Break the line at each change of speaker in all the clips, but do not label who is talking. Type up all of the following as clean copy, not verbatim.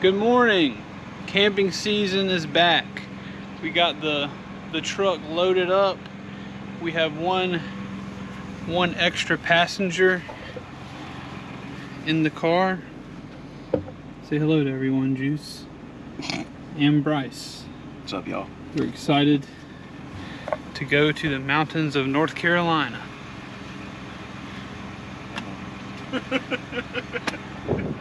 Good morning. Camping season is back. We got the truck loaded up. We have one extra passenger in the car. Say hello to everyone, Juice and Bryce.
What's up, y'all?
We're excited to go to the mountains of North Carolina.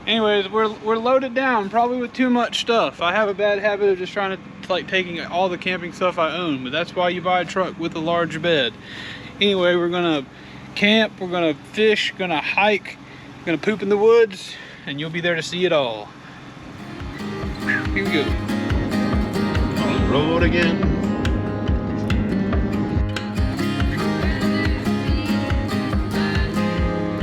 Anyways, we're loaded down, probably with too much stuff. I have a bad habit of just trying to like taking all the camping stuff I own, but that's why you buy a truck with a large bed. Anyway, we're gonna camp, we're gonna fish, gonna hike, we're gonna poop in the woods, and you'll be there to see it all. Here we go.
On the road again.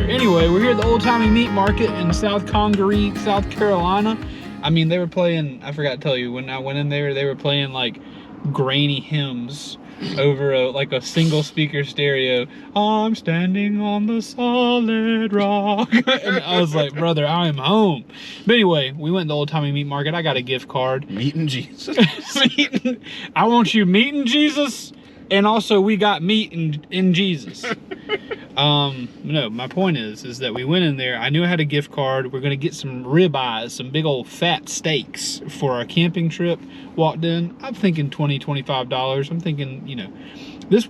Anyway, we're here at the Old Timey Meat Market in South Congaree, South Carolina. I mean, they were playing, I forgot to tell you, when I went in there, they were playing like grainy hymns over like a single speaker stereo. I'm standing on the solid rock. And I was like, brother, I am home. But anyway, we went to the Old Timey Meat Market. I got a gift card.
Meeting Jesus.
I want you meeting Jesus, and also we got meat in Jesus. No, my point is that we went in there. I knew I had a gift card. We're gonna get some ribeyes, some big old fat steaks for our camping trip. Walked in, I'm thinking $20, $25. I'm thinking, you know, this,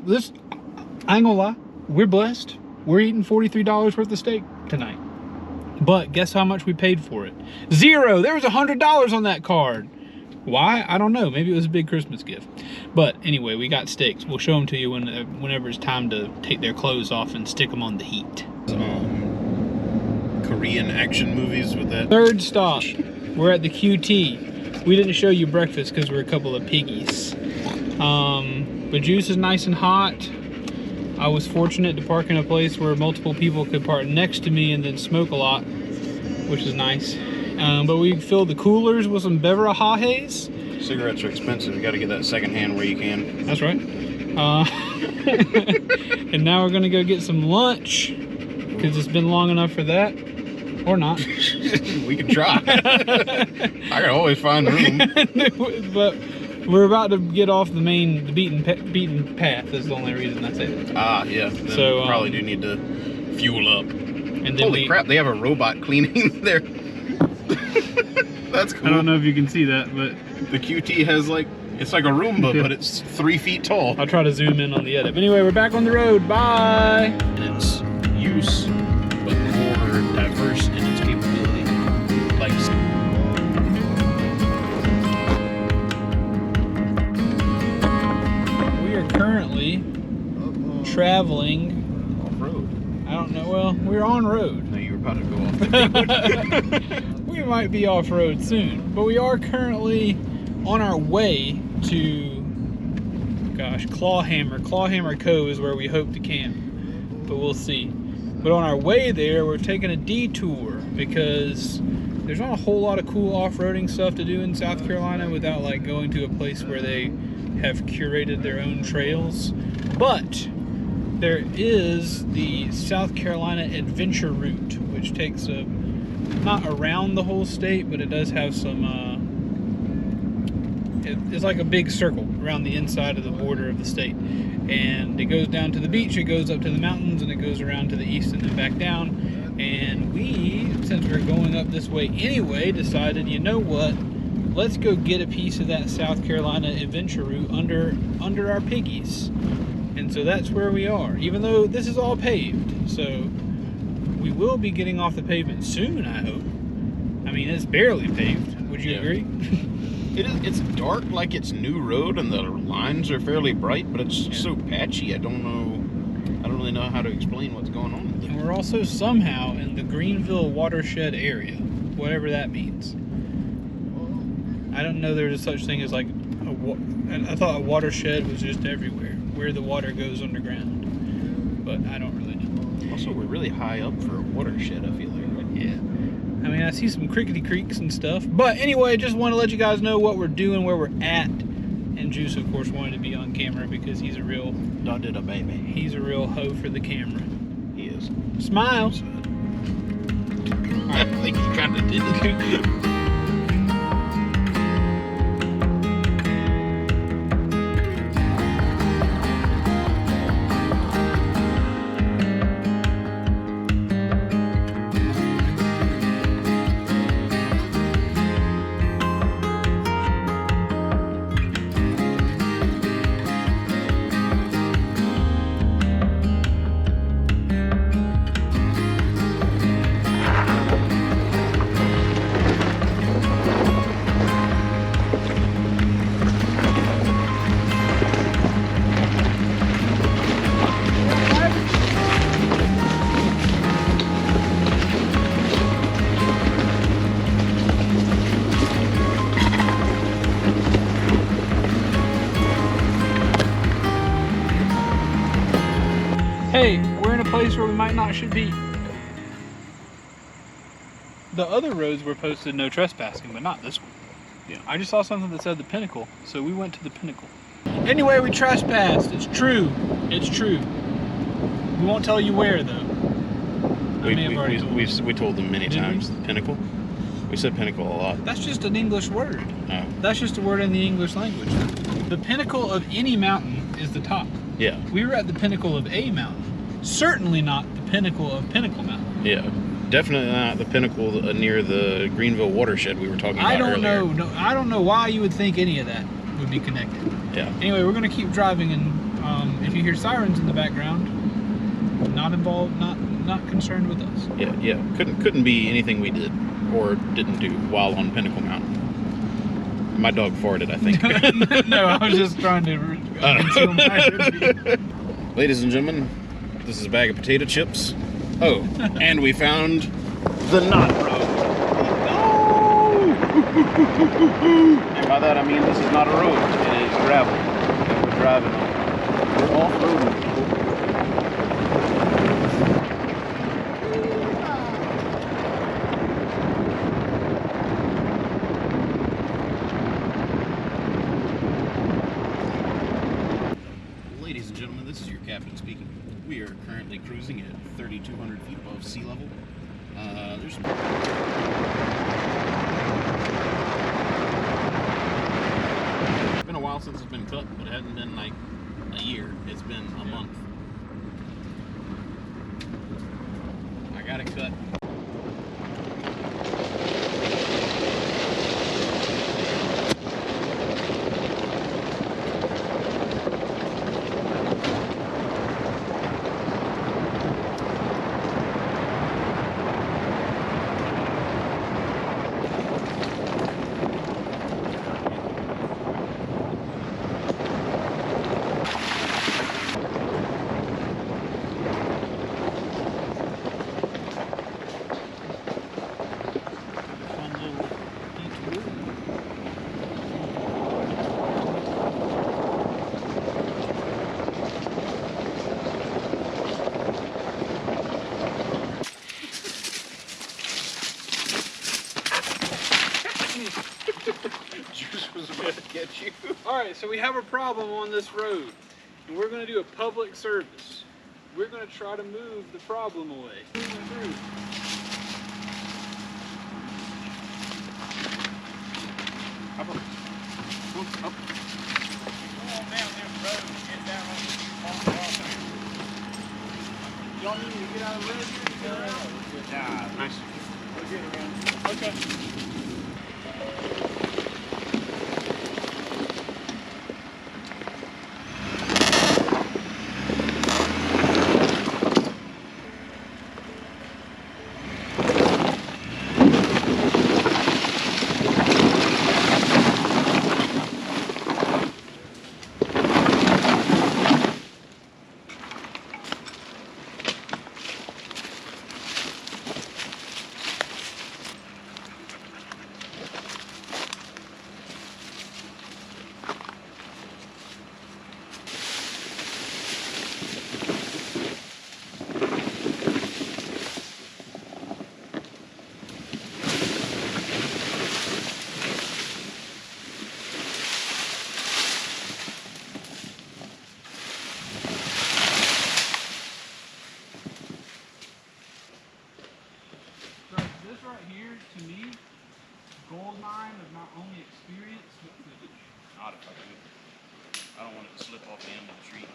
I ain't gonna lie, we're blessed. We're eating $43 worth of steak tonight. But guess how much we paid for it? Zero. There was $100 on that card. Why? I don't know. Maybe it was a big Christmas gift. But anyway, we got steaks. We'll show them to you whenever it's time to take their clothes off and stick them on the heat.
Korean action movies with that.
Third stop. We're at the QT. We didn't show you breakfast because we're a couple of piggies. The juice is nice and hot. I was fortunate to park in a place where multiple people could park next to me and then smoke a lot, which is nice. But we filled the coolers with some Beverly-Ha's.
Cigarettes are expensive. You got to get that secondhand where you can.
That's right. And now we're gonna go get some lunch because it's been long enough for that, or not.
We can try. I can always find room.
But we're about to get off the beaten path. Is the only reason I say that.
Ah, yeah. Then
So
we probably do need to fuel up.
And then
Holy crap! They have a robot cleaning there. That's cool.
I don't know if you can see that, but
the QT has like, it's like a Roomba, but it's 3 feet tall.
I'll try to zoom in on the edit. But anyway, we're back on the road. Bye.
Its use, but more diverse in its capability. Like,
we are currently traveling
off-road.
I don't know. Well, we're on road.
No, you were about to go off the road.
We might be off-road soon, but we are currently on our way to, gosh, Clawhammer Cove is where we hope to camp, but we'll see. But on our way there, we're taking a detour because there's not a whole lot of cool off-roading stuff to do in South Carolina without like going to a place where they have curated their own trails. But there is the South Carolina Adventure Route, which takes not around the whole state, but it does have some, it's like a big circle around the inside of the border of the state. And it goes down to the beach, it goes up to the mountains, and it goes around to the east and then back down. And we, since we're going up this way anyway, decided, you know what, let's go get a piece of that South Carolina Adventure Route under our piggies. And so that's where we are, even though this is all paved. So we will be getting off the pavement soon, I hope. I mean, it's barely paved. Would you agree?
It's dark like it's new road, and the lines are fairly bright, but it's so patchy. I don't really know how to explain what's going on with it.
And we're also somehow in the Greenville watershed area, whatever that means. I don't know there's such thing as like I thought a watershed was just everywhere, where the water goes underground. But I don't really know.
Also, we're really high up for a watershed, I feel like, right?
Yeah. I mean, I see some crickety creeks and stuff. But anyway, just want to let you guys know what we're doing, where we're at. And Juice, of course, wanted to be on camera because he's a real...
Did a baby.
He's a real hoe for the camera.
He is.
Smile.
I think he kind of did it.
Hey, we're in a place where we might not should be. The other roads were posted no trespassing, but not this one.
Yeah.
I just saw something that said the Pinnacle, so we went to the Pinnacle. Anyway, we trespassed. It's true. It's true. We won't tell you where, though.
We told them many
Did we?
times. Pinnacle. We said pinnacle a lot.
That's just an English word.
Oh.
That's just a word in the English language. The pinnacle of any mountain is the top.
Yeah.
We were at the pinnacle of a mountain. Certainly not the pinnacle of Pinnacle Mountain.
Yeah. Definitely not the pinnacle near the Greenville watershed we were talking about earlier.
I don't know why you would think any of that would be connected.
Yeah.
Anyway, we're gonna keep driving, and if you hear sirens in the background, not involved, not concerned with us.
Yeah. Couldn't be anything we did or didn't do while on Pinnacle Mountain. My dog farted, I think.
No, I was just trying to conceal my identity.
Ladies and gentlemen, this is a bag of potato chips. Oh, and we found the knot road. And by that I mean this is not a road, it is gravel that we're driving on. We're off-roading, people. Ladies and gentlemen, this is your captain speaking. We are currently cruising at 3,200 feet above sea level. There's It's been a while since it's been cut, but it hasn't been like a year. It's been a month. I got it cut. Juice was about to get you.
Alright, so we have a problem on this road, and we're going to do a public service. We're going to try to move the problem away. Moving through.
Up.
Come on down this road and get down on the crossing. Y'all need me to get out of the road here to get around?
Yeah, nice.
We'll get around. Okay. This right here, to me, gold mine of not only experience, but footage.
Not if I could. I don't want it to slip off the end of the tree.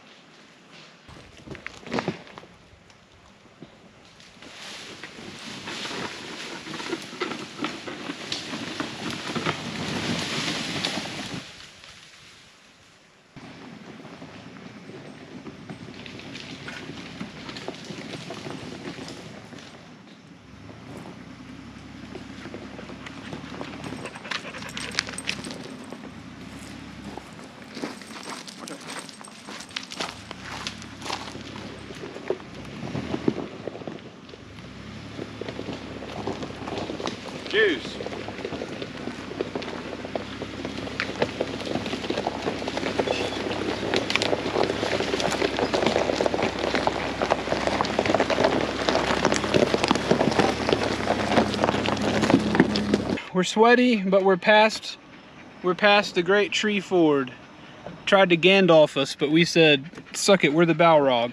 We're sweaty, but we're past the great tree ford. Tried to Gandalf us, but we said, suck it, we're the Balrog.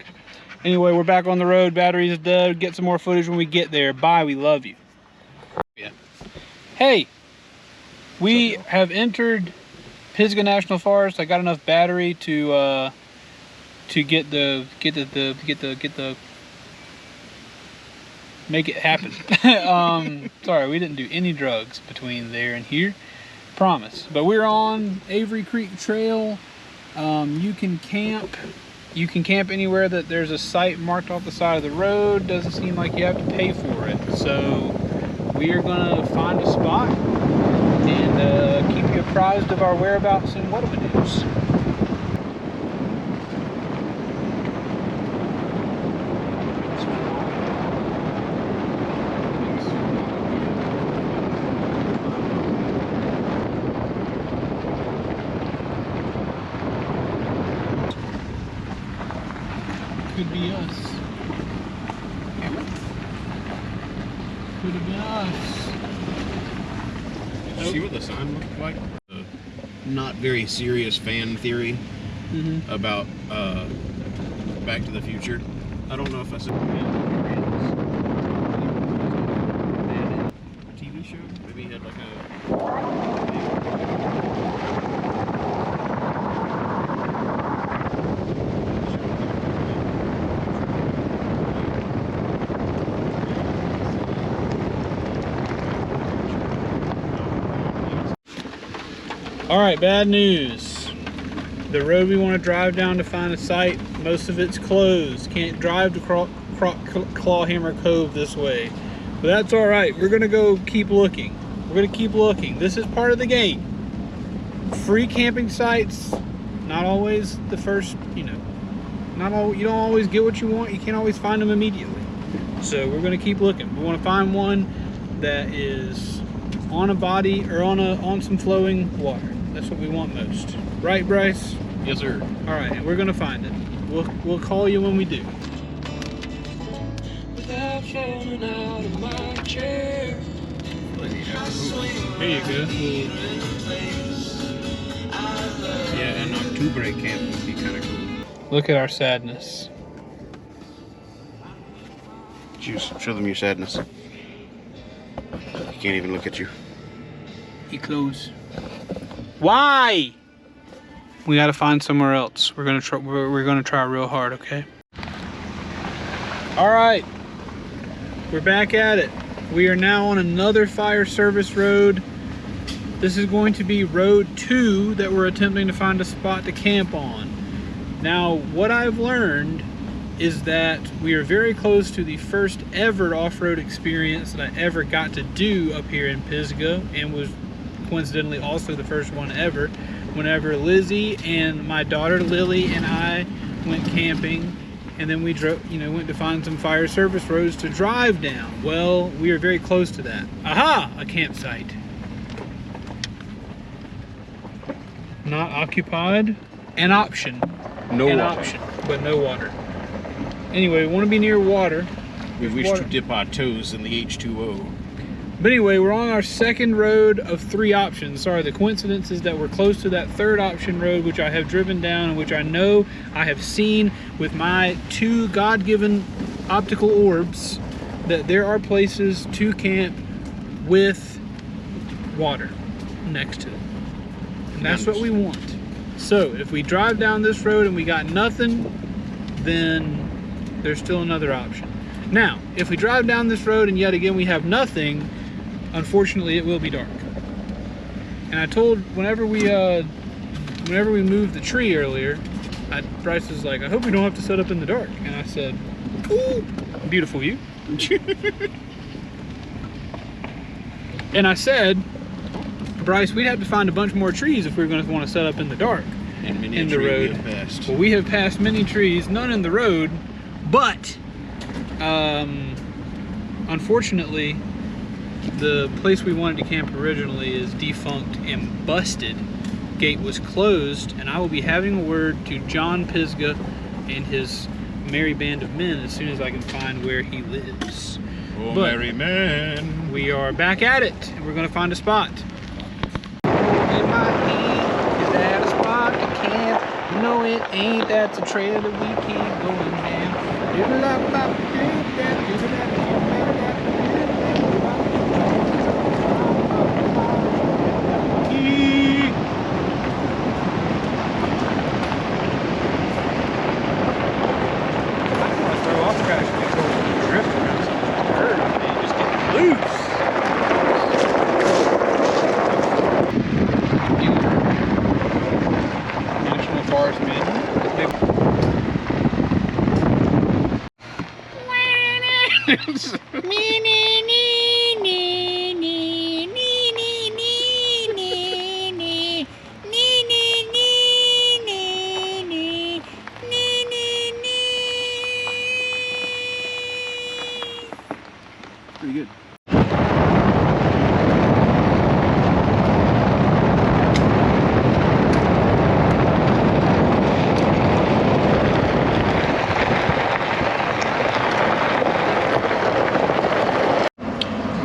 Anyway, we're back on the road, battery's dead. Get some more footage when we get there. Bye, we love you.
Yeah.
Hey, we have entered Pisgah National Forest. I got enough battery to get the make it happen. Sorry, we didn't do any drugs between there and here, promise. But we're on Avery Creek Trail. You can camp anywhere that there's a site marked off the side of the road. Doesn't seem like you have to pay for it. So we are gonna find a spot and keep you apprised of our whereabouts and what it is. Could be us. Could have been us.
See what the sign looked like? Not very serious fan theory about Back to the Future. I don't know if I said TV show. Maybe he had like a.
All right, bad news. The road we want to drive down to find a site, most of it's closed. Can't drive to Clawhammer Cove this way. But that's all right. We're gonna go keep looking. We're gonna keep looking. This is part of the game. Free camping sites, not always the first, you don't always get what you want. You can't always find them immediately. So we're gonna keep looking. We want to find one that is on a body or on some flowing water. That's what we want most. Right, Bryce?
Yes, sir.
All right, and we're gonna find it. We'll call you when we do.
Without falling out of my chair.
There you go.
Yeah, an October camp would be kind of cool.
Look at our sadness.
Juice, show them your sadness. He can't even look at you.
He close. Why? We gotta find somewhere else. We're gonna try real hard, okay? All right, we're back at it. We are now on another fire service road. This is going to be road 2 that we're attempting to find a spot to camp on. Now, what I've learned is that we are very close to the first ever off-road experience that I ever got to do up here in Pisgah, and was coincidentally also the first one ever, whenever Lizzie and my daughter Lily and I went camping, and then we drove, went to find some fire service roads to drive down. Well, we are very close to that. Aha! A campsite. Not occupied. An option.
No
An
water.
option, but no water. Anyway, we want to be near water.
We wish
water.
to dip our toes in the H2O.
But anyway, we're on our second road of 3 options. Sorry, the coincidence is that we're close to that third option road, which I have driven down and which I know I have seen with my 2 God-given optical orbs, that there are places to camp with water next to it. And that's what we want. So if we drive down this road and we got nothing, then there's still another option. Now, if we drive down this road and yet again we have nothing, unfortunately it will be dark. And I told, whenever we moved the tree earlier, Bryce was like, I hope we don't have to set up in the dark. And I said, ooh, beautiful view. And I said, Bryce, we'd have to find a bunch more trees if we were going to want to set up in the dark.
And many
in the road. Well, we have passed many trees, none in the road, but unfortunately, the place we wanted to camp originally is defunct and busted. Gate was closed, and I will be having a word to John Pisgah and his merry band of men as soon as I can find where he lives.
Oh,
But
merry men.
we are back at it, and we're gonna find a spot. In my hand, is that a spot to camp? No, it ain't. That's a trail that we keep going down. Throw off crash control and drift around something. Bird, man, just get loose. National Forest, man. Pretty good.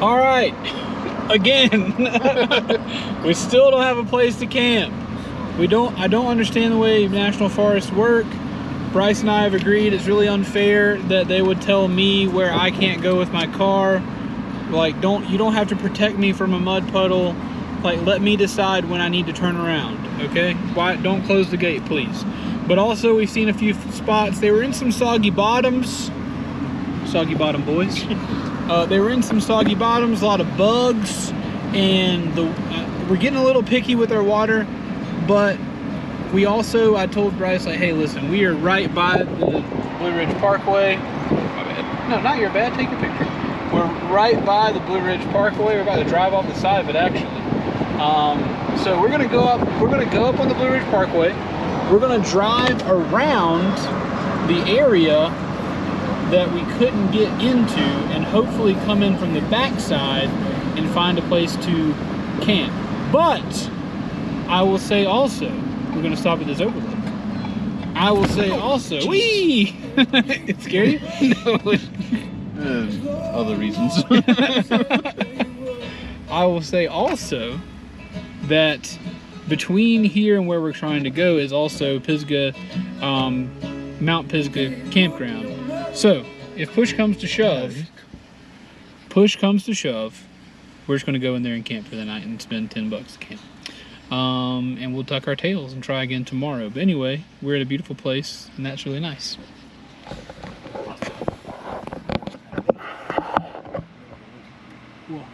All right, again, we still don't have a place to camp. I don't understand the way national forests work. Bryce and I have agreed it's really unfair that they would tell me where I can't go with my car. Like, you don't have to protect me from a mud puddle. Like, let me decide when I need to turn around, okay? Why, don't close the gate, please. But also, we've seen a few spots. They were in some soggy bottoms. Soggy bottom boys. They were in some soggy bottoms, a lot of bugs, and we're getting a little picky with our water, but we also, I told Bryce, like, hey, listen, we are right by the Blue Ridge Parkway. My bad. No, not your bad, take a picture. We're right by the Blue Ridge Parkway. We're about to drive off the side of it, actually. So we're gonna go up on the Blue Ridge Parkway. We're gonna drive around the area that we couldn't get into and hopefully come in from the backside and find a place to camp. But I will say also, we're gonna stop at this overlook. I will say also, wee! It scared you?
No, other reasons.
I will say also that between here and where we're trying to go is also Pisgah, Mount Pisgah campground. So if push comes to shove, we're just gonna go in there and camp for the night and spend $10 to camp. And we'll tuck our tails and try again tomorrow. But anyway, we're at a beautiful place, and that's really nice. Cool.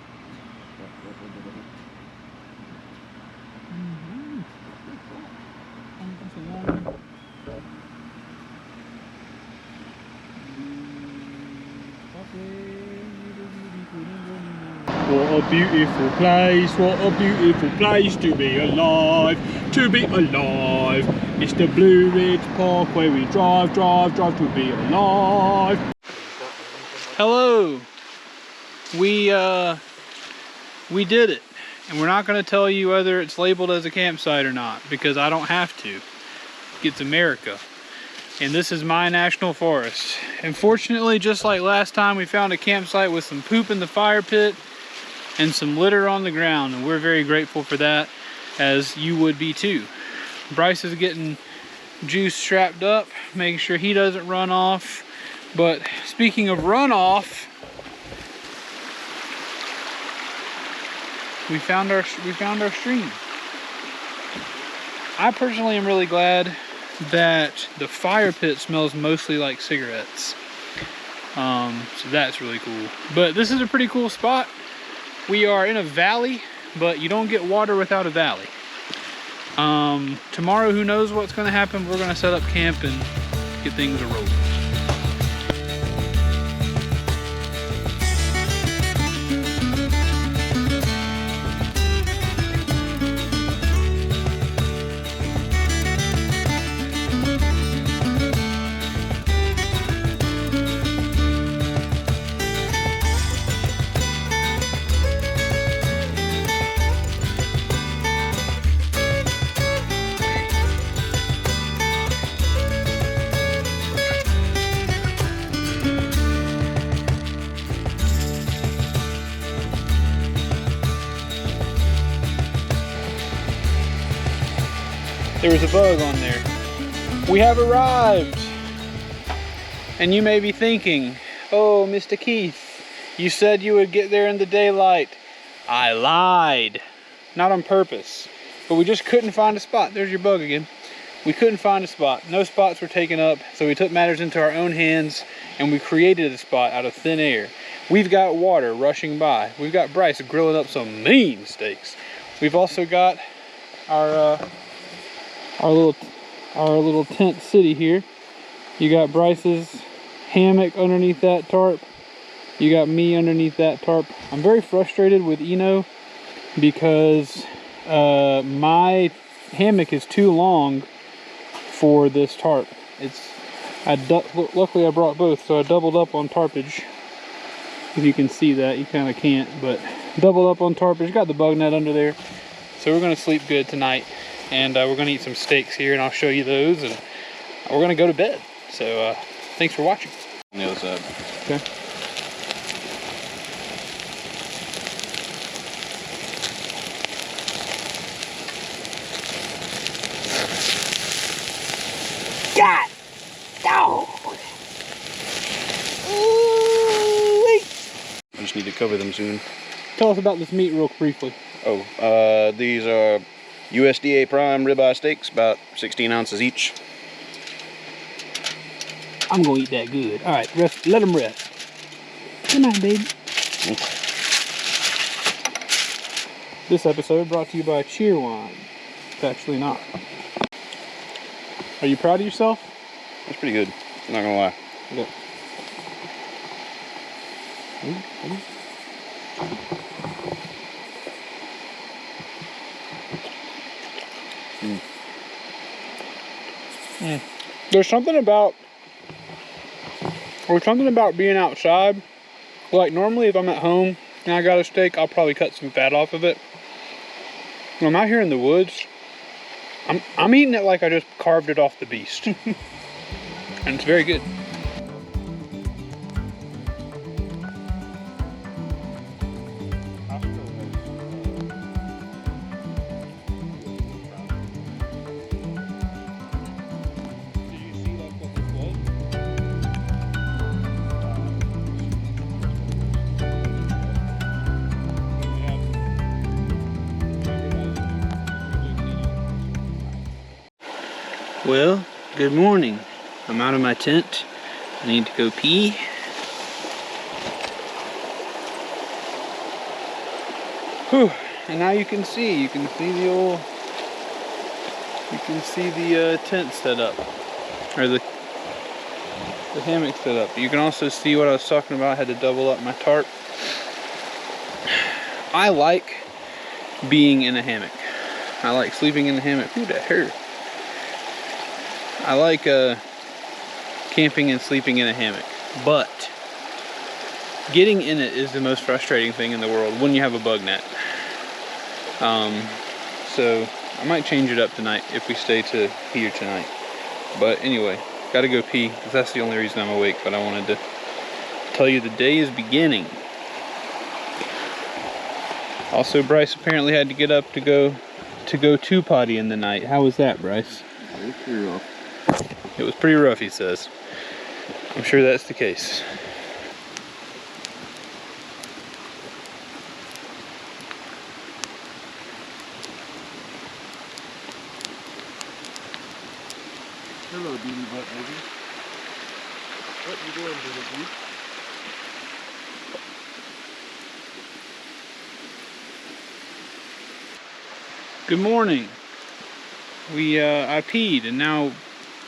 What a beautiful place, what a beautiful place to be alive, It's the Blue Ridge Parkway, we drive to be alive. Hello, we did it, and we're not going to tell you whether it's labeled as a campsite or not, because I don't have to. It's America. And this is my national forest. Unfortunately, just like last time, we found a campsite with some poop in the fire pit and some litter on the ground, and we're very grateful for that, as you would be too. Bryce is getting Juice strapped up, making sure he doesn't run off. But speaking of runoff, we found our stream. I personally am really glad that the fire pit smells mostly like cigarettes. So that's really cool. But this is a pretty cool spot. We are in a valley, but you don't get water without a valley. Tomorrow, who knows what's going to happen. We're going to set up camp and get things rolling. there was a bug on there. We have arrived. And you may be thinking, oh, Mr. Keith, you said you would get there in the daylight. I lied. Not on purpose. But we just couldn't find a spot. There's your bug again. We couldn't find a spot. No spots were taken up, so we took matters into our own hands and we created a spot out of thin air. We've got water rushing by. We've got Bryce grilling up some mean steaks. We've also got our little tent city here. You got Bryce's hammock underneath that tarp. You got me underneath that tarp. I'm very frustrated with Eno because my hammock is too long for this tarp. Luckily I brought both, so I doubled up on tarpage. If you can see that, you kind of can't, but doubled up on tarpage. Got the bug net under there, so we're gonna sleep good tonight, and we're gonna eat some steaks here, and I'll show you those, and we're gonna go to bed. So thanks for watching.
On the other side.
Okay. God! Oh!
I just need to cover them soon.
Tell us about this meat real briefly.
Oh, these are USDA prime ribeye steaks, about 16 ounces each.
I'm gonna eat that good. All right, rest. Let them rest. Good night, baby. This episode brought to you by Cheerwine. It's actually not. Are you proud of yourself?
That's pretty good. I'm not gonna lie.
Look. There's something about being outside. Like normally if I'm at home and I got a steak, I'll probably cut some fat off of it. When I'm out here in the woods, I'm eating it like I just carved it off the beast. And it's very good. Well, good morning. I'm out of my tent. I need to go pee. Whew. And now you can see the tent set up, or the hammock set up. You can also see what I was talking about. I had to double up my tarp. I like being in a hammock. I like sleeping in the hammock. Who the hell? I like camping and sleeping in a hammock, but getting in it is the most frustrating thing in the world when you have a bug net. So I might change it up tonight if we stay to here tonight. But anyway, gotta go pee because that's the only reason I'm awake, but I wanted to tell you the day is beginning. Also, Bryce apparently had to get up to go potty in the night. How was that, Bryce?
It was pretty rough.
It was pretty rough, he says. I'm sure that's the case.
Hello, beanie butt baby. What you doing, baby?
Good morning. I peed and now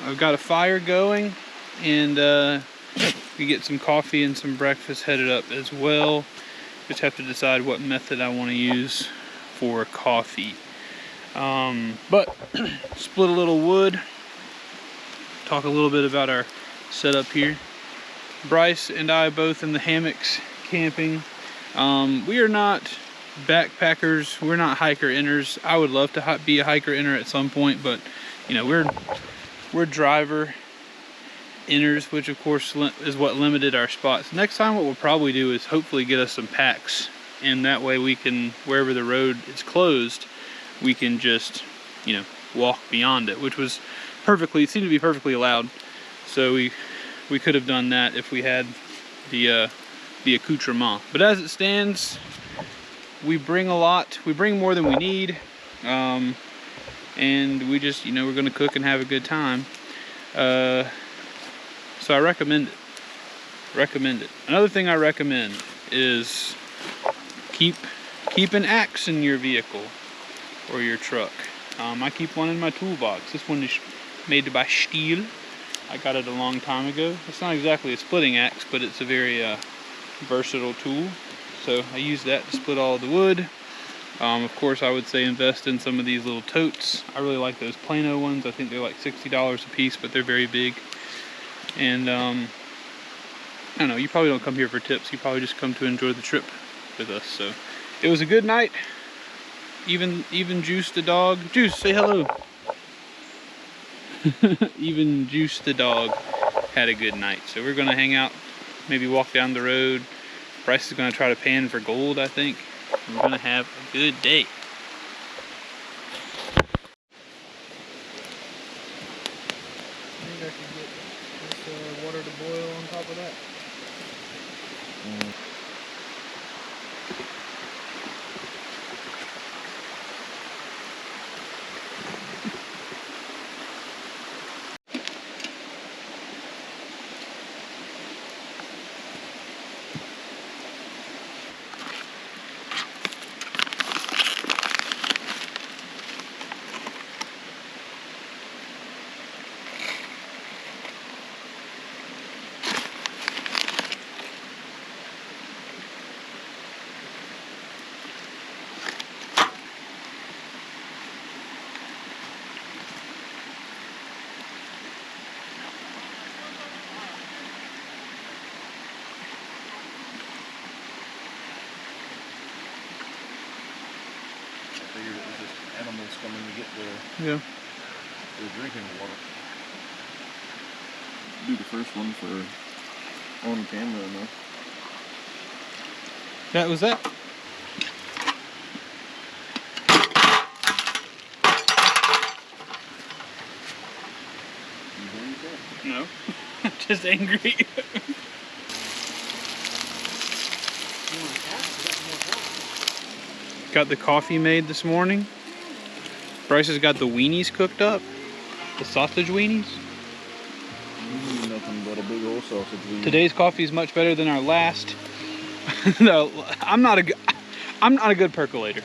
I've got a fire going, and we get some coffee and some breakfast headed up as well. Just have to decide what method I want to use for coffee. But split a little wood, talk a little bit about our setup here. Bryce and I both in the hammocks camping. We are not backpackers, we're not hiker-inners. I would love to be a hiker-inner at some point, but you know, we're driver-inners, which of course is what limited our spots. Next time what we'll probably do is hopefully get us some packs, and that way we can, wherever the road is closed, we can just, you know, walk beyond it, which was perfectly, seemed to be perfectly allowed. So we could have done that if we had the accoutrement. But as it stands, we bring a lot. We bring more than we need, and we just, you know, we're gonna cook and have a good time. So I recommend it. Recommend it. Another thing I recommend is keep an axe in your vehicle or your truck. I keep one in my toolbox. This one is made by Stihl. I got it a long time ago. It's not exactly a splitting axe, but it's a very versatile tool. So I use that to split all the wood. Of course, I would say invest in some of these little totes. I really like those Plano ones. I think they're like $60 a piece, but they're very big. And I don't know, you probably don't come here for tips. You probably just come to enjoy the trip with us. So it was a good night. Even Juice the dog. Juice, say hello. Even Juice the dog had a good night. So we're gonna hang out, maybe walk down the road. Bryce is gonna try to pan for gold, I think. We're gonna have a good day.
I think I can get this water to boil on top of that.
Figured it was just animals coming to get their drinking water.
Do the first one for on camera enough.
That was that. No, I'm just angry. Got the coffee made this morning. Bryce has got the weenies cooked up. The sausage weenies.
Nothing but a big old sausage weenie.
Today's coffee is much better than our last. No, I'm not a good percolator.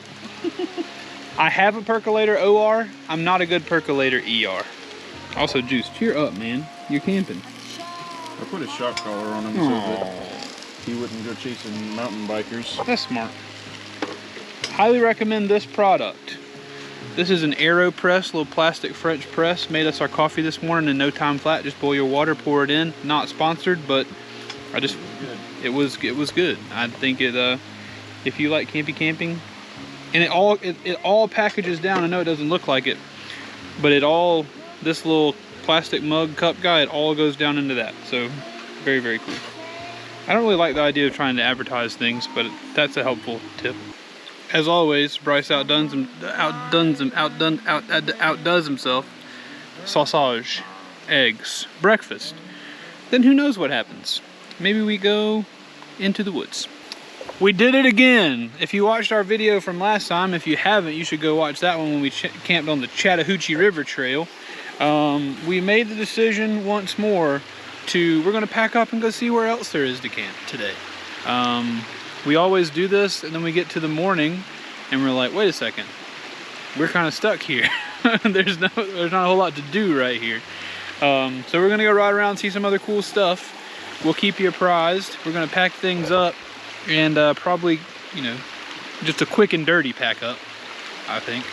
I have a percolator OR. I'm not a good percolator ER. Also, Juice, cheer up, man. You're camping.
I put a shock collar on him so that he wouldn't go chasing mountain bikers.
That's smart. Highly recommend this product. This is an AeroPress, little plastic French press. Made us our coffee this morning in no time flat. Just boil your water, pour it in. Not sponsored, but it was good. I think it if you like camping, and it all packages down. I know it doesn't look like it, but this little plastic mug cup guy, it all goes down into that. So very, very cool. I don't really like the idea of trying to advertise things, but that's a helpful tip. As always, Bryce outdoes himself. Sausage, eggs, breakfast. Then who knows what happens? Maybe we go into the woods. We did it again. If you watched our video from last time, if you haven't, you should go watch that one when we camped on the Chattahoochee River Trail. We made the decision once more we're gonna pack up and go see where else there is to camp today. We always do this, and then we get to the morning and we're like, wait a second, we're kind of stuck here. There's not a whole lot to do right here. So we're gonna go ride around, see some other cool stuff. We'll keep you apprised. We're gonna pack things up and probably, you know, just a quick and dirty pack up, I think.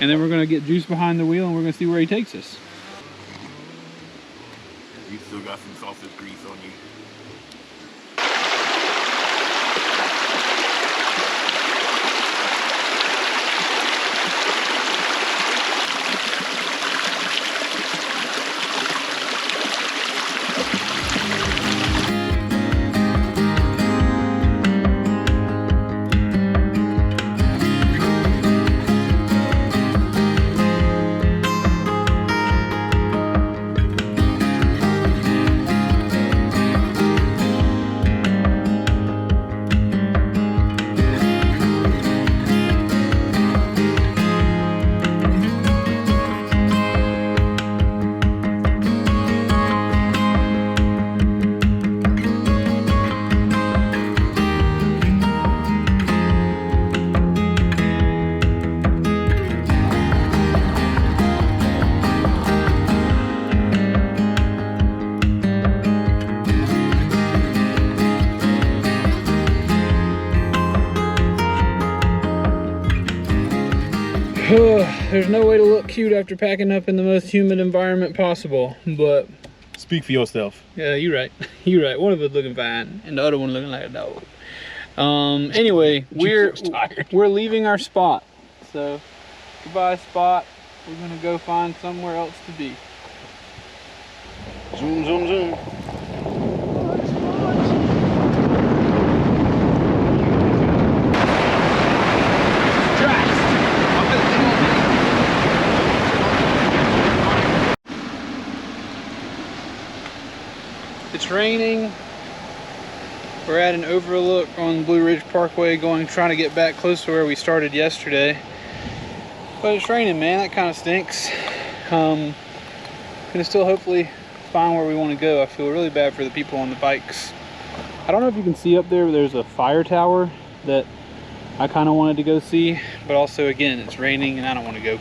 And then we're gonna get Juice behind the wheel and we're gonna see where he takes us.
You still got some sausage grease on you.
There's no way to look cute after packing up in the most humid environment possible, but
Speak for yourself.
yeah, you're right. You're right. One of us looking fine, and the other one looking like a dog. Anyway, we're leaving our spot. So, goodbye spot. We're gonna go find somewhere else to be.
Zoom, zoom, zoom.
It's raining. We're at an overlook on Blue Ridge Parkway trying to get back close to where we started yesterday. But it's raining, man, that kind of stinks. Gonna still hopefully find where we want to go. I feel really bad for the people on the bikes. I don't know if you can see up there, but there's a fire tower that I kind of wanted to go see. But also, again, it's raining and I don't want to go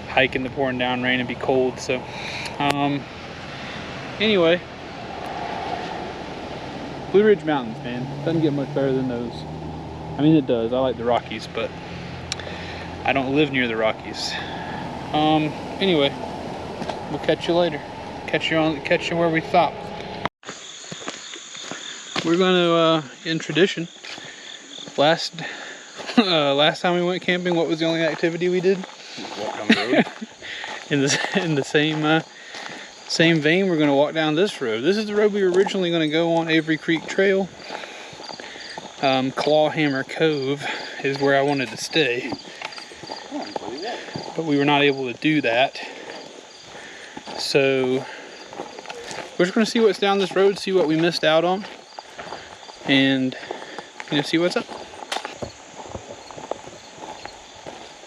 hike in the pouring down rain and be cold. So, anyway. Blue Ridge Mountains, man. Doesn't get much better than those. I mean, it does. I like the Rockies, but I don't live near the Rockies. Anyway, we'll catch you later. Catch you where we stop. We're going to, in tradition, last time we went camping, what was the only activity we did?
Walk down the road.
in the same vein, we're going to walk down this road. This is the road we were originally going to go on, Avery Creek Trail. Clawhammer Cove is where I wanted to stay. But we were not able to do that. So we're just going to see what's down this road, see what we missed out on, and see what's up.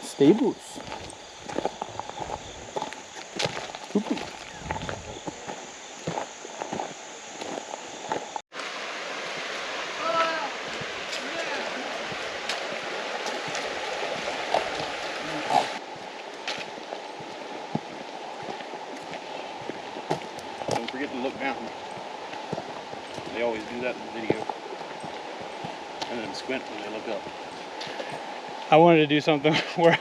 Stables.
Don't forget to look down. They always do that in the video. And then squint when they look up.
I wanted to do something where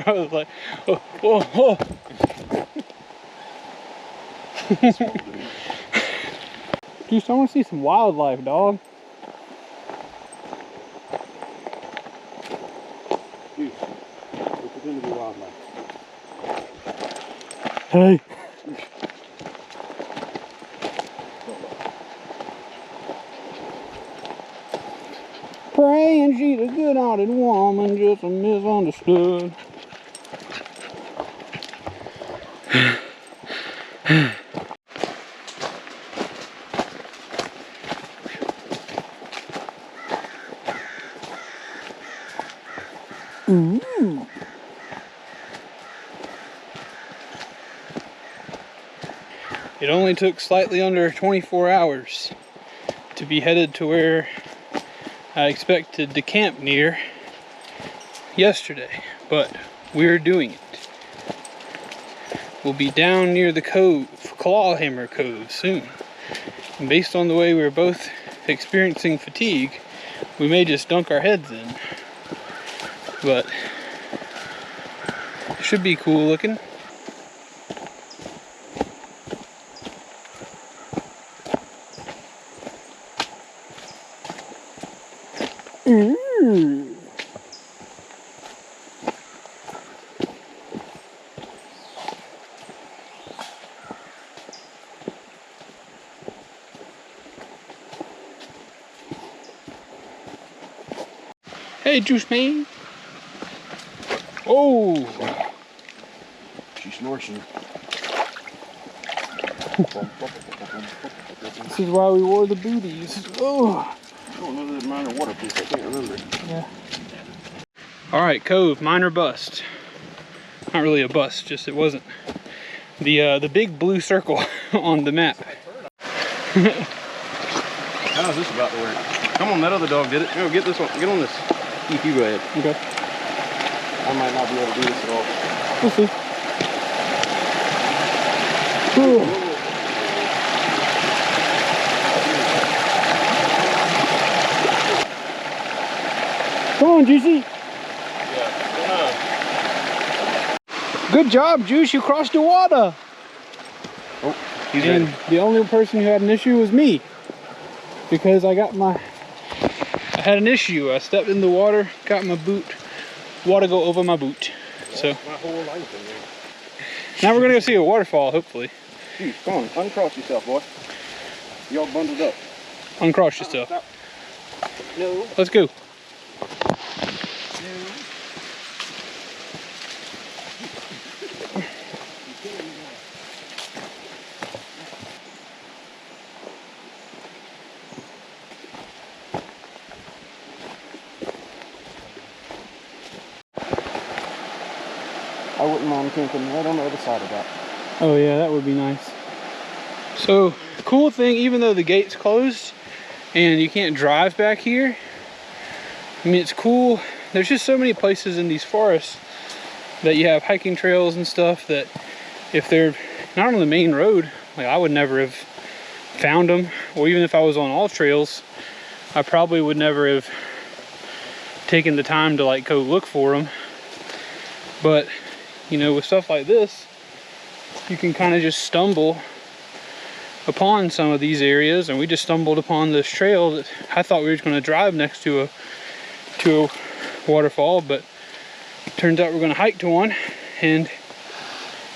I was like, oh, oh, oh. Dude, I want to see some wildlife, dog.
Dude, we're pretending to be wildlife.
Hey. Praying she's a good-hearted woman, just a misunderstood. Ooh. It only took slightly under 24 hours to be headed to where I expected to camp near yesterday, but we're doing it. We'll be down near the cove, Clawhammer Cove, soon. And based on the way we're both experiencing fatigue, we may just dunk our heads in. But it should be cool looking. Ooh. Hey, Juice Man. Oh.
She's snorching.
This is why we wore the booties. Oh.
Oh, another minor water piece. I can't remember.
Yeah. All right, cove, minor bust. Not really a bust, just it wasn't. The big blue circle on the map.
How's this about to work? Come on, that other dog did it. No, get this one. Get on this. Keith, you go ahead.
Okay.
I might not be able to do this at all.
We'll see. Ooh. Come on, Juicy.
Yeah.
Good job, Juice. You crossed the water.
Oh, he's
And
ready.
the only person who had an issue was me. Because I had an issue. I stepped in the water, got my boot, water go over my boot. So
My whole life in there.
now we're gonna go see a waterfall, hopefully.
Dude, come on, uncross yourself, boy. Y'all bundled up.
Uncross yourself.
Stop. No.
Let's go.
I wouldn't mind camping right on the other side of that.
Oh yeah, that would be nice. So, cool thing, even though the gate's closed and you can't drive back here, I mean, it's cool. There's just so many places in these forests that you have hiking trails and stuff that if they're not on the main road, like I would never have found them. Or even if I was on all trails, I probably would never have taken the time to like go look for them. But, you know, with stuff like this, you can kind of just stumble upon some of these areas, and we just stumbled upon this trail that I thought we were going to drive next to a waterfall, but turns out we're going to hike to one, and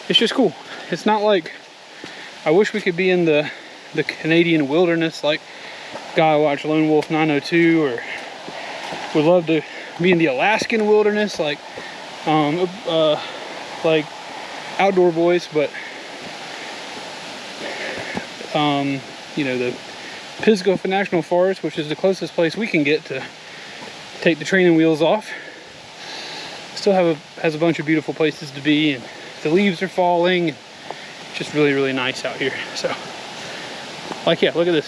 it's just cool. It's not like, I wish we could be in the Canadian wilderness like Guy watched Lone Wolf 902, or would love to be in the Alaskan wilderness like Outdoor Boys, but you know, the Pisgah National Forest, which is the closest place we can get to take the training wheels off, still has a bunch of beautiful places to be, and the leaves are falling. It's just really, really nice out here. So, like, yeah, look at this.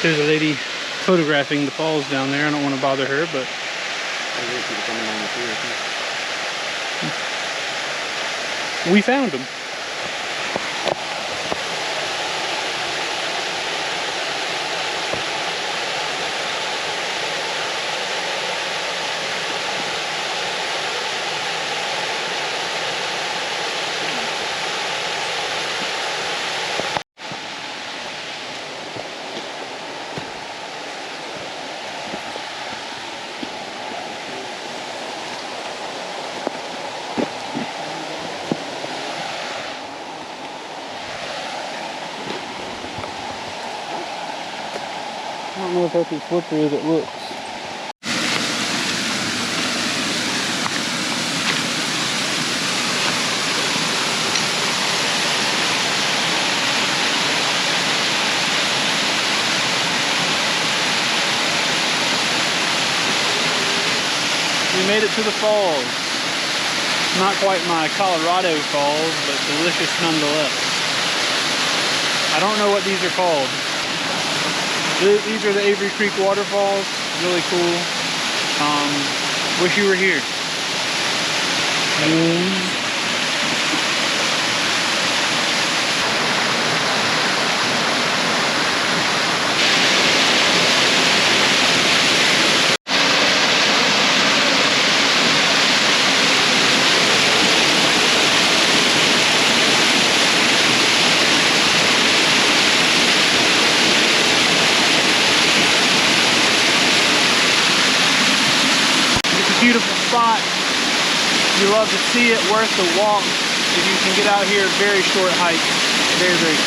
There's a lady photographing the falls down there. I don't want to bother her, but we found them. I don't know if that's as slippery as it looks. We made it to the falls. Not quite my Colorado falls, but delicious nonetheless. I don't know what these are called. These are the Avery Creek waterfalls. Really cool. Wish you were here. Beautiful spot. You love to see it, worth the walk. If you can get out here, very short hike. Very, very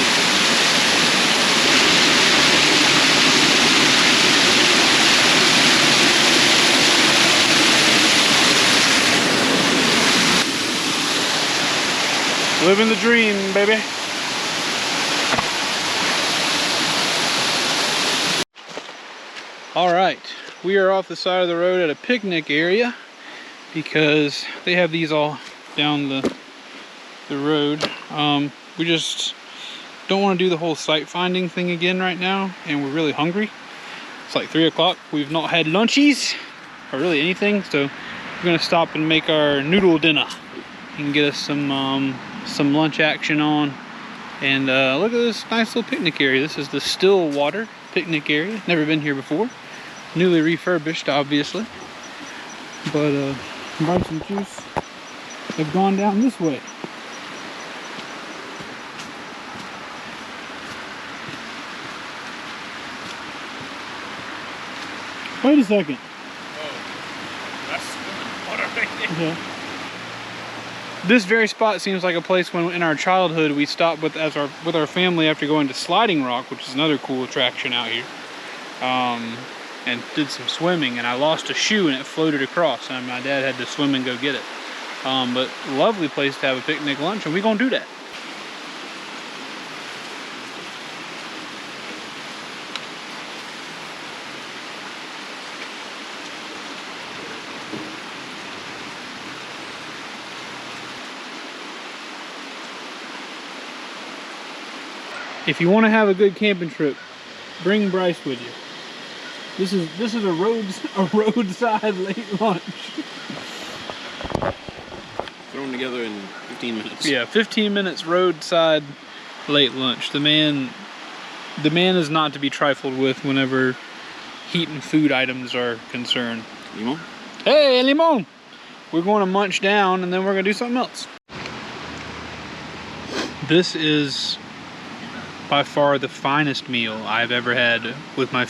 cool. Living the dream, baby. All right. We are off the side of the road at a picnic area because they have these all down the road. We just don't want to do the whole sight finding thing again right now, and we're really hungry. It's like 3 o'clock. We've not had lunchies or really anything, so we're gonna stop and make our noodle dinner. You can get us some lunch action on. And look at this nice little picnic area. This is the Stillwater picnic area. Never been here before. Newly refurbished, obviously. But Bryce and Juice have gone down this way. Wait a second.
Oh, that's swimming water right there.
Okay. This very spot seems like a place when in our childhood we stopped with our family after going to Sliding Rock, which is another cool attraction out here, and did some swimming, and I lost a shoe and it floated across, and my dad had to swim and go get it. But lovely place to have a picnic lunch, and we're gonna do that. If you want to have a good camping trip, bring Bryce with you. This is a roadside late lunch.
Throw them together in 15 minutes.
Yeah, 15 minutes roadside late lunch. The man is not to be trifled with whenever heat and food items are concerned.
Limon?
Hey, limon! We're going to munch down and then we're going to do something else. This is by far the finest meal I've ever had with my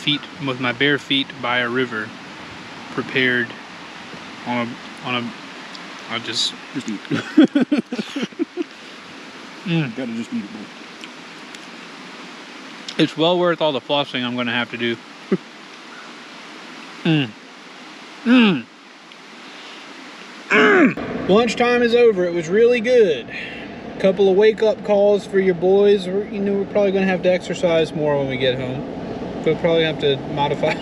bare feet by a river, prepared on a I just
eat. Gotta just eat it, boy.
It's well worth all the flossing I'm gonna have to do. Lunchtime is over. It was really good. Couple of wake-up calls for your boys. We're probably gonna have to exercise more when we get home. We'll probably have to modify.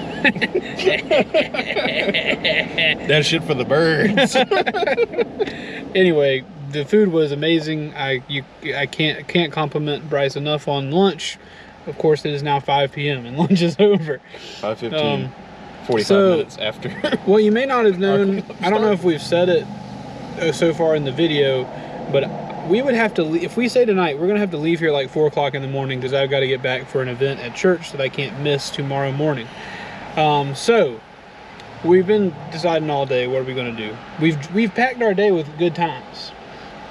That shit for the birds.
Anyway, the food was amazing. I can't compliment Bryce enough on lunch. Of course, it is now 5 p.m. and lunch is over.
5:15. 45 minutes after.
What you may not have known, I don't know if we've said it so far in the video, but we would have to leave, if we say tonight, we're going to have to leave here like 4 o'clock in the morning because I've got to get back for an event at church that I can't miss tomorrow morning. So we've been deciding all day what are we going to do. We've packed our day with good times.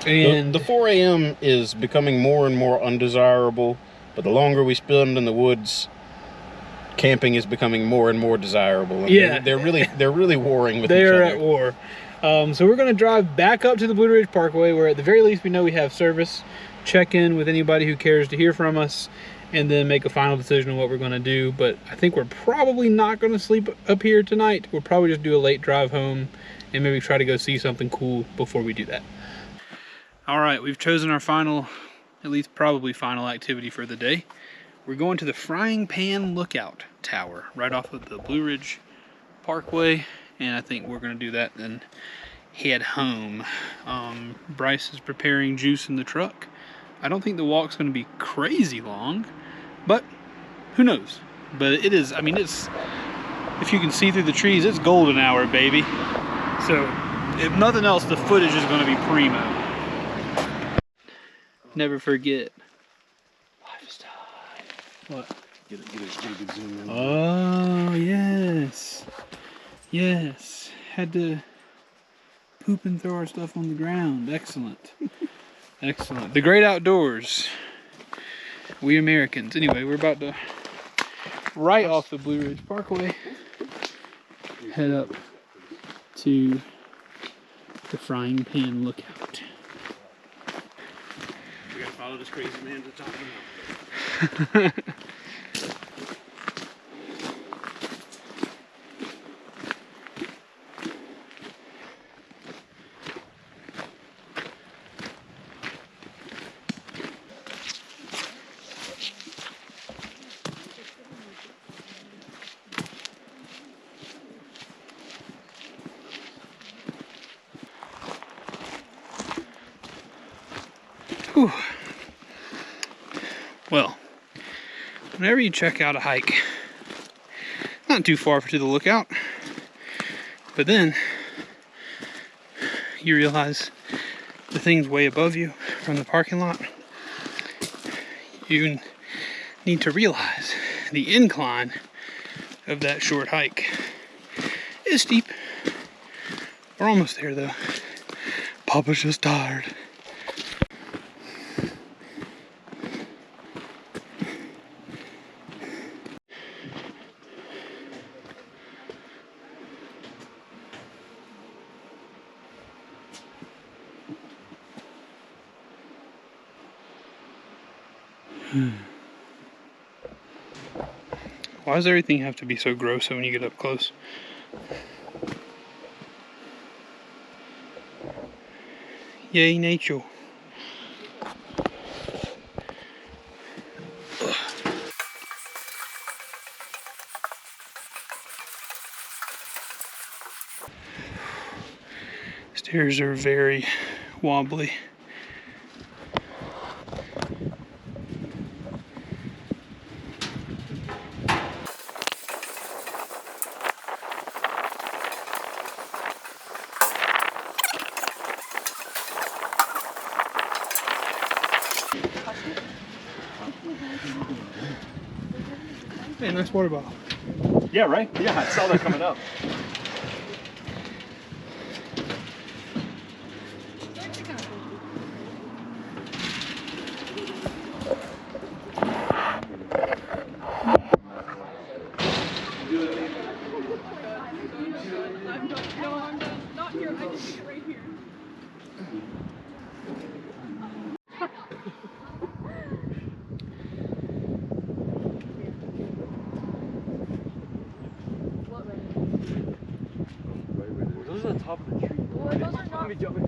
And
the 4 a.m. is becoming more and more undesirable, but the longer we spend in the woods, camping is becoming more and more desirable.
Yeah,
they're really warring with each
they
other.
are at war. So we're going to drive back up to the Blue Ridge Parkway, where at the very least we know we have service, check in with anybody who cares to hear from us, and then make a final decision on what we're going to do. But I think we're probably not going to sleep up here tonight. We'll probably just do a late drive home and maybe try to go see something cool before we do that. All right, we've chosen our final, at least probably final activity for the day. We're going to the Frying Pan Lookout Tower right off of the Blue Ridge Parkway. And I think we're going to do that, then head home. Bryce is preparing juice in the truck. I don't think the walk's going to be crazy long, but who knows? But it is, I mean, it's, if you can see through the trees, it's golden hour, baby. So, if nothing else, the footage is going to be primo. Never forget. Lifestyle. What?
Get a good zoom in.
Oh, yes. Yes, had to poop and throw our stuff on the ground. Excellent. Excellent. The great outdoors. We Americans. Anyway, we're about to, right off the Blue Ridge Parkway, head up to the Frying Pan Lookout.
We gotta follow this crazy man to the top of the mountain.
Whew. Well, whenever you check out a hike, not too far to the lookout, but then you realize the things way above you from the parking lot, you need to realize the incline of that short hike is steep. We're almost there though. Papa's just tired. Why does everything have to be so gross when you get up close? Yay, nature. Stairs are very wobbly. Hey, nice water bottle.
Yeah, right? Yeah, I saw that coming up.
No, I'm not here. I just sit right here.
Those are the top of the tree.
Well, those are not.
Let me jump in.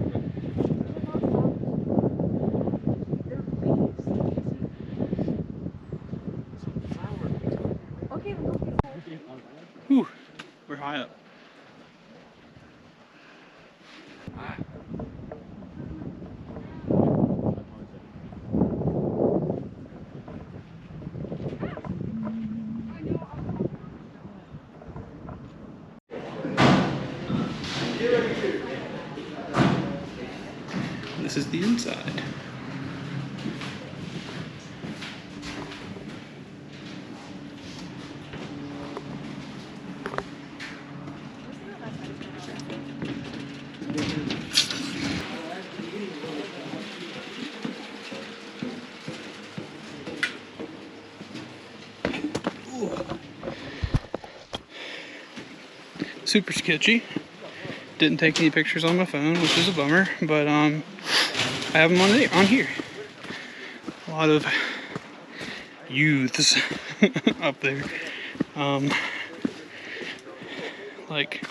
Okay, then go.
Whew, we're high up. This is the inside. Super sketchy. Didn't take any pictures on my phone, which is a bummer, but I have them on here. A lot of youths up there. Like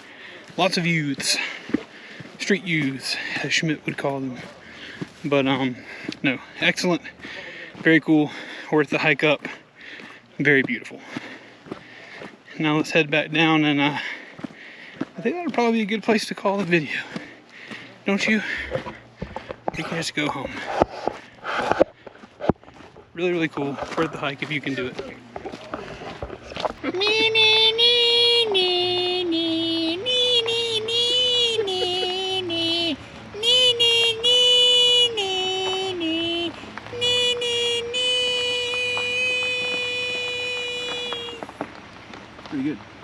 lots of youths. Street youths, as Schmidt would call them. But no, excellent. Very cool. Worth the hike up. Very beautiful. Now let's head back down, and I think that'll probably be a good place to call the video. Don't you? We can just go home. Really, really cool. Worth the hike if you can do it.